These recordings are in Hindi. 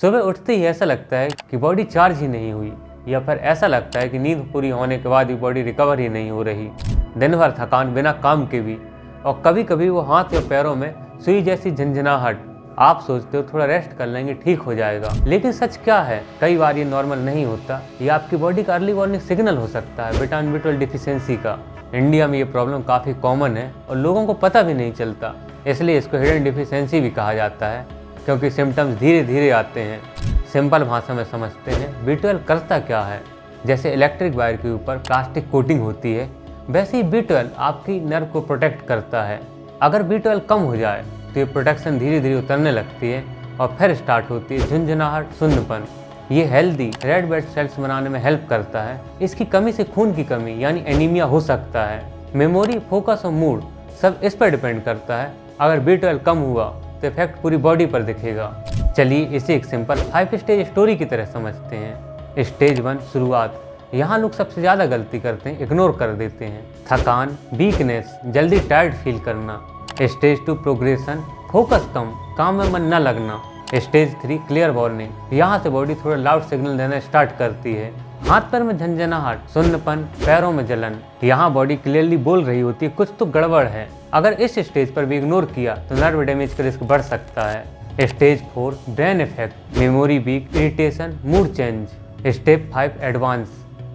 सुबह उठते ही ऐसा लगता है कि बॉडी चार्ज ही नहीं हुई, या फिर ऐसा लगता है कि नींद पूरी होने के बाद भी बॉडी रिकवर ही नहीं हो रही। दिन भर थकान बिना काम के भी, और कभी कभी वो हाथ या पैरों में सुई जैसी झंझनाहट। आप सोचते हो थोड़ा रेस्ट कर लेंगे ठीक हो जाएगा, लेकिन सच क्या है, कई बार ये नॉर्मल नहीं होता। ये आपकी बॉडी का अर्ली वार्निंग सिग्नल हो सकता है, विटामिन B12 डिफिशियंसी का। इंडिया में ये प्रॉब्लम काफ़ी कॉमन है और लोगों को पता भी नहीं चलता, इसलिए इसको हिडन डिफिशियंसी भी कहा जाता है, क्योंकि सिम्टम्स धीरे धीरे आते हैं। सिंपल भाषा में समझते हैं, B12 करता क्या है। जैसे इलेक्ट्रिक वायर के ऊपर प्लास्टिक कोटिंग होती है, वैसे ही B12 आपकी नर्व को प्रोटेक्ट करता है। अगर B12 कम हो जाए तो ये प्रोटेक्शन धीरे धीरे उतरने लगती है और फिर स्टार्ट होती है झुंझुनाहट, सुन्नपन। ये हेल्दी रेड ब्लड सेल्स बनाने में हेल्प करता है। इसकी कमी से खून की कमी यानी एनीमिया हो सकता है। मेमोरी, फोकस और मूड सब इस पर डिपेंड करता है। अगर B12 कम हुआ तो इफेक्ट पूरी बॉडी पर दिखेगा। चलिए इसे एक सिंपल 5 स्टेज स्टोरी की तरह समझते हैं। स्टेज 1 शुरुआत। यहाँ लोग सबसे ज़्यादा गलती करते हैं, इग्नोर कर देते हैं। थकान, वीकनेस, जल्दी टायर्ड फील करना। स्टेज 2 प्रोग्रेशन, फोकस कम, काम में मन न लगना। Stage 3 clear warning. यहाँ से बॉडी थोड़ा लाउड सिग्नल देना स्टार्ट करती है। हाथ पैर में झंझनाहट, सुन्नपन, पैरों में जलन। यहाँ बॉडी क्लियरली बोल रही होती है कुछ तो गड़बड़ है। अगर इस स्टेज पर भी इग्नोर किया तो नर्व डैमेज का रिस्क बढ़ सकता है। Stage 4 brain effect, memory weak, irritation, mood change. Step 5 advance,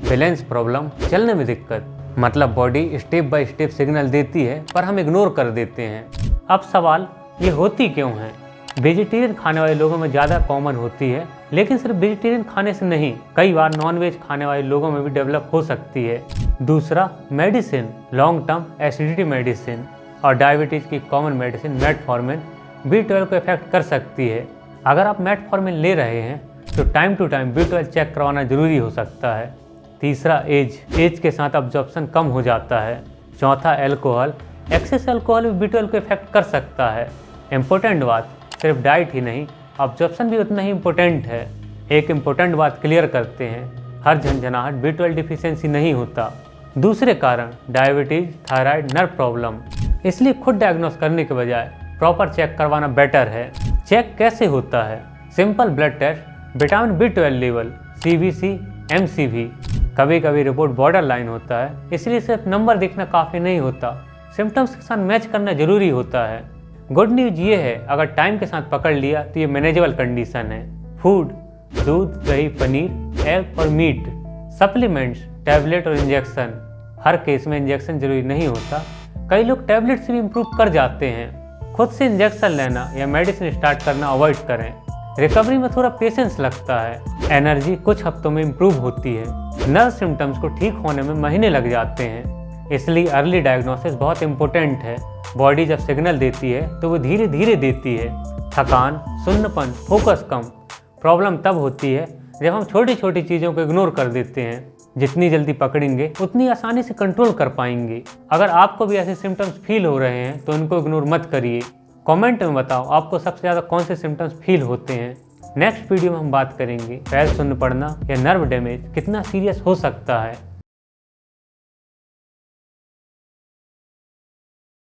balance problem, चलने में दिक्कत। मतलब body step by step signal देती है पर हम इग्नोर कर देते हैं। अब सवाल, ये होती क्यों है? वेजिटेरियन खाने वाले लोगों में ज़्यादा कॉमन होती है, लेकिन सिर्फ वेजिटेरियन खाने से नहीं, कई बार नॉनवेज खाने वाले लोगों में भी डेवलप हो सकती है। दूसरा, medicine, long term acidity medicine और डायबिटीज़ की कॉमन मेडिसिन मेटफॉर्मिन B12 को इफेक्ट कर सकती है। अगर आप मेटफॉर्मिन ले रहे हैं तो time to time B12 check करवाना जरूरी हो सकता है। तीसरा, एज के साथ अब्जॉर्प्शन कम हो जाता है। चौथा, एल्कोहल, एक्सेस एल्कोहल भी B12 को इफेक्ट कर सकता है। इम्पोर्टेंट बात, सिर्फ डाइट ही नहीं, अब्जॉर्प्शन भी उतना ही इम्पोर्टेंट है। एक इम्पोर्टेंट बात क्लियर करते हैं, हर झंझनाहट B12 डिफिशियंसी नहीं होता। दूसरे कारण, डायबिटीज, थायराइड, नर्व प्रॉब्लम। इसलिए खुद डायग्नोस करने के बजाय प्रॉपर चेक करवाना बेटर है। चेक कैसे होता है? Simple blood test, vitamin B12 level, CBC, MCV। कभी कभी रिपोर्ट बॉर्डर लाइन होता है, इसलिए सिर्फ नंबर देखना काफ़ी नहीं होता, सिम्टम्स के साथ मैच करना जरूरी होता है। गुड न्यूज़ ये है, अगर टाइम के साथ पकड़ लिया तो ये मैनेजेबल कंडीशन है। फूड, दूध, दही, पनीर, एग और मीट। सप्लीमेंट्स, टैबलेट और इंजेक्शन। हर केस में इंजेक्शन जरूरी नहीं होता, कई लोग टैबलेट से भी इम्प्रूव कर जाते हैं। खुद से इंजेक्शन लेना या मेडिसिन स्टार्ट करना अवॉइड करें। रिकवरी में थोड़ा पेशेंस लगता है, एनर्जी कुछ हफ्तों में इम्प्रूव होती है। नर्व सिम्टम्स को ठीक होने में महीने लग जाते हैं, इसलिए अर्ली डायग्नोसिस बहुत इंपॉर्टेंट है। बॉडी जब सिग्नल देती है तो वो धीरे धीरे देती है। थकान, सुन्नपन, फोकस कम, प्रॉब्लम तब होती है जब हम छोटी छोटी चीज़ों को इग्नोर कर देते हैं। जितनी जल्दी पकड़ेंगे उतनी आसानी से कंट्रोल कर पाएंगे। अगर आपको भी ऐसे सिम्टम्स फील हो रहे हैं तो उनको इग्नोर मत करिए। कमेंट में बताओ आपको सबसे ज़्यादा कौन से सिम्टम्स फील होते हैं। नेक्स्ट वीडियो में हम बात करेंगे पैर सुन्न पड़ना या नर्व डैमेज कितना सीरियस हो सकता है।